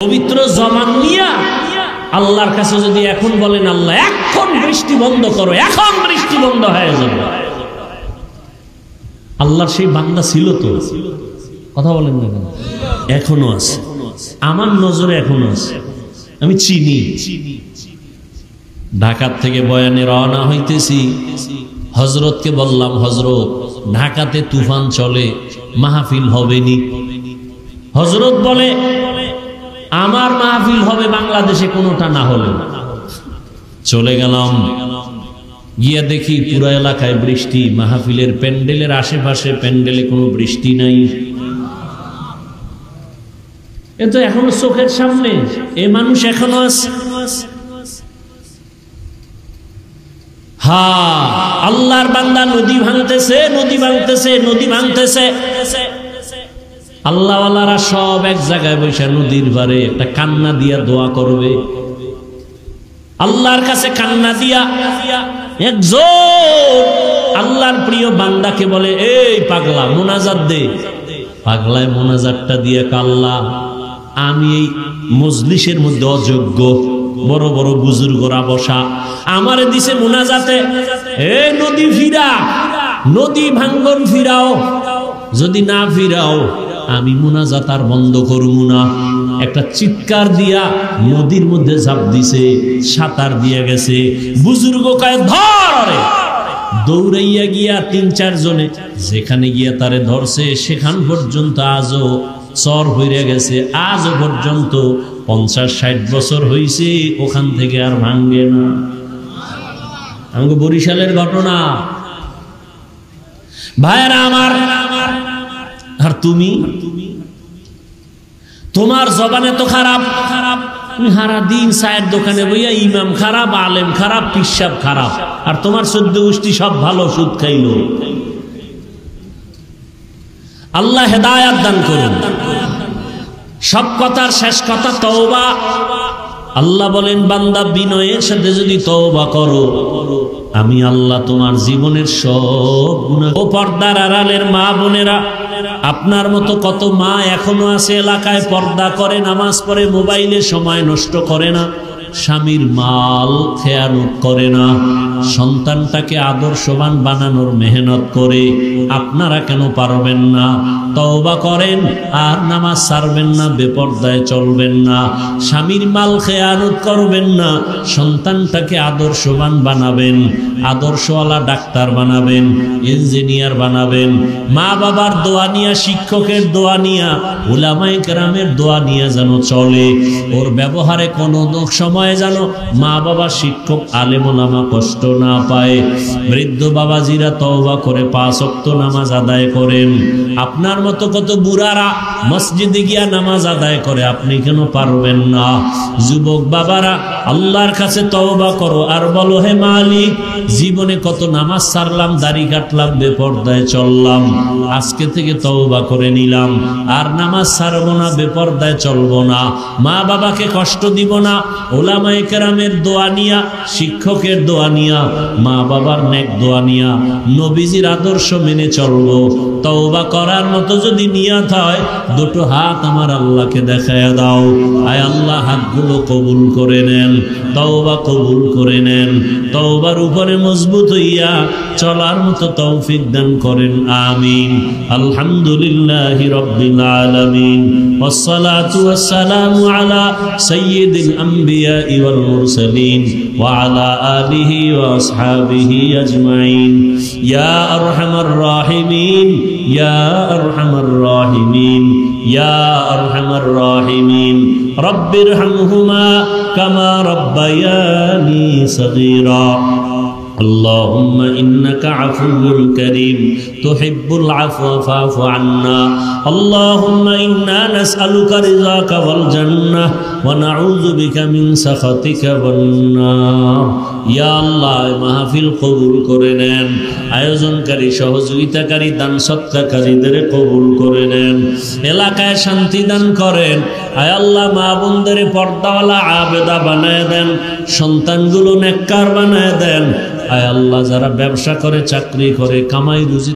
পবিত্র জবান নিয়া আল্লাহর কাছে যদি এখন বলেন আল্লাহ এখন বৃষ্টি বন্ধ করো, এখন বৃষ্টি বন্ধ হয়ে যাবে, আল্লাহর সেই বান্দা ছিল তো? কথা বলেন না কেন? এখনো আছে, আমার নজরে এখনো আছে। আমি চিনি। ঢাকা থেকে বয়ানে রওনা হইতেছি, হযরতকে বললাম হযরত ঢাকাতে তুফান চলে, মাহফিল হবে নি। হযরত বলে আমার মাহফিল হবে বাংলাদেশে কোনোটা না হলে। চলে গেলাম, গিয়া দেখি পুরো এলাকায় বৃষ্টি, মাহফিলের প্যান্ডেলের আশেপাশে প্যান্ডেলে কোনো বৃষ্টি নাই। এ তো এখনো চোখের সামনে, এ মানুষ এখনো আছে। হ্যাঁ, আল্লাহর বান্দা নদী ভাঙতেছে, নদী ভাঙতেছে, নদী ভাঙতেছে। আল্লাহওয়ালারা সব এক জায়গায় বসে নদীর পারে একটা কান্না দিয়া দোয়া করবে, আল্লাহর কাছে কান্না দিয়া। একজন আল্লাহর প্রিয় বান্দাকে বলে এই পাগলা মোনাজাত দে। পাগলায় মোনাজাতটা দিয়ে আল্লাহ আমি এই মজলিসের মধ্যে অযোগ্য, বড় বড় বুজুর্গরা বসা, আমারে দিছে মোনাজাতে, এ নদী ফিরা, নদী ভাঙ্গন ফিরাও, যদি না ফিরাও আমি মোনাজাত আর বন্ধ করব না। একটা চিৎকার দিয়া নদীর মধ্যে ঝাঁপ দিছে, সাঁতার দিয়া গেছে। বুজুর্গ কয় ধরে, দৌড়াইয়া গিয়া ৩-৪ জনে যেখানে গিয়া তারে ধরছে সেখান পর্যন্ত আজও চর হইয়া গেছে, আজও পর্যন্ত ৫০-৬০ বছর হইছে, ওখান থেকে আর ভাঙ্গে না। আমাকে বরিশালের ঘটনা ভাইরা আমার। আর তুমি, তোমার জবানে তো খারাপ, তুমি সারা দিন চায়ের দোকানে বইয়া ইমাম খারাপ, আলেম খারাপ, পিসাব খারাপ, আর তোমার ১৪ গোষ্ঠী সব ভালো, সুদ খাইল। আল্লাহ হেদায়াত দান করুন। সব কথার শেষ কথা তওবা। আল্লাহ বলেন বান্দা বিনয়ের সাথে যদি তওবা করো, আমি আল্লাহ তোমার জীবনের সব গুনাহ। ও পর্দার আড়ালের মা বোনেরা, আপনার মতো কত মা এখনো আছে এলাকায় পর্দা করে, নামাজ পড়ে, মোবাইলে সময় নষ্ট করে না, স্বামীর মাল খেয়ানত করে না, সন্তানটাকে আদর্শবান বানানোর মেহনত করে। আপনারা কেন পারবেন না? তওবা করেন আর নামাজ ছাড়বেন না, বেপরদায় চলবেন না, স্বামীর মাল খেয়ানত করবেন না, সন্তানটাকে আদর্শবান বানাবেন, আদর্শওয়ালা ডাক্তার বানাবেন, ইঞ্জিনিয়ার বানাবেন। মা বাবার দোয়া নিয়া, শিক্ষকের দোয়া নিয়া, উলামায়ে কেরামের দোয়া নিয়ে যেন চলে। ওর ব্যবহারে কোনো সময় যেন মা বাবা, শিক্ষক, আলেম ওলামা কষ্ট না পায়। বৃদ্ধ বাবাজিরা তওবা করে ৫ ওয়াক্ত নামাজ আদায় করেন। আপনার মতো কত বুড়ারা মসজিদে গিয়া নামাজ আদায় করে, আপনি কেন পারবেন না? যুবক বাবারা আল্লাহর কাছে তওবা করো আর বলো হে মালিক, জীবনে কত নামাজ ছাড়লাম, দাড়ি কাটলাম, বেপরদায় চললাম, আজকে থেকে তওবা করে নিলাম, আর নামাজ ছাড়বো না, বেপরদায় চলবো না, মা বাবাকে কষ্ট দিব না, উলামায়ে কেরামের দোয়া নিয়া, শিক্ষকের দোয়া নিয়া, মা বাবার নেক দোয়া নিয়া, নবীজির আদর্শ মেনে চলবো। তওবা করার মতো যদি নিয়ত হয়, দুটো হাত আমার আল্লাহকে দেখায়া দাও। আয় আল্লাহ, হাতগুলো কবুল করে নেন, তওবা কবুল করে নেন, তওবার উপরে মজবুত হইয়া চলার মতো তৌফিক দান করেন। আমিন। আলহামদুলিল্লাহি রাব্বিল আলামিন, ওয়াসসালাতু ওয়াসসালামু আলা সাইয়্যিদিল আম্বিয়া ওয়াল মুরসালিন ওয়া আলা আলিহি ওয়া আসহাবিহি আজমাইন। ইয়া আরহামার রাহিমিন, ইয়া আরহামার রাহিমিন, ইয়া আরহামার রাহিমিন। রব্বিরহামহুমা কামা রব্বায়ানি সগীরা। اللهم إنك عفو كريم تحب العفو فاعف عنا. اللهم إنا نسألك رضاك والجنة ونعوذ بك من سخطك والنار. يا الله মাহফিল কবুল করে নেন, আয়োজনকারী, সহযোগিতাকারী, দান সৎকারীদের কবুল করে নেন, এলাকায় শান্তি দান করেন। আয় আল্লাহ, মা বোনদের পর্দাওয়ালা আবেদা বানায় দেন, সন্তানগুলো নেককার বানায় দেন। আয় আল্লাহ, যারা ব্যবসা করে, চাকরি করে, কামাই রুজি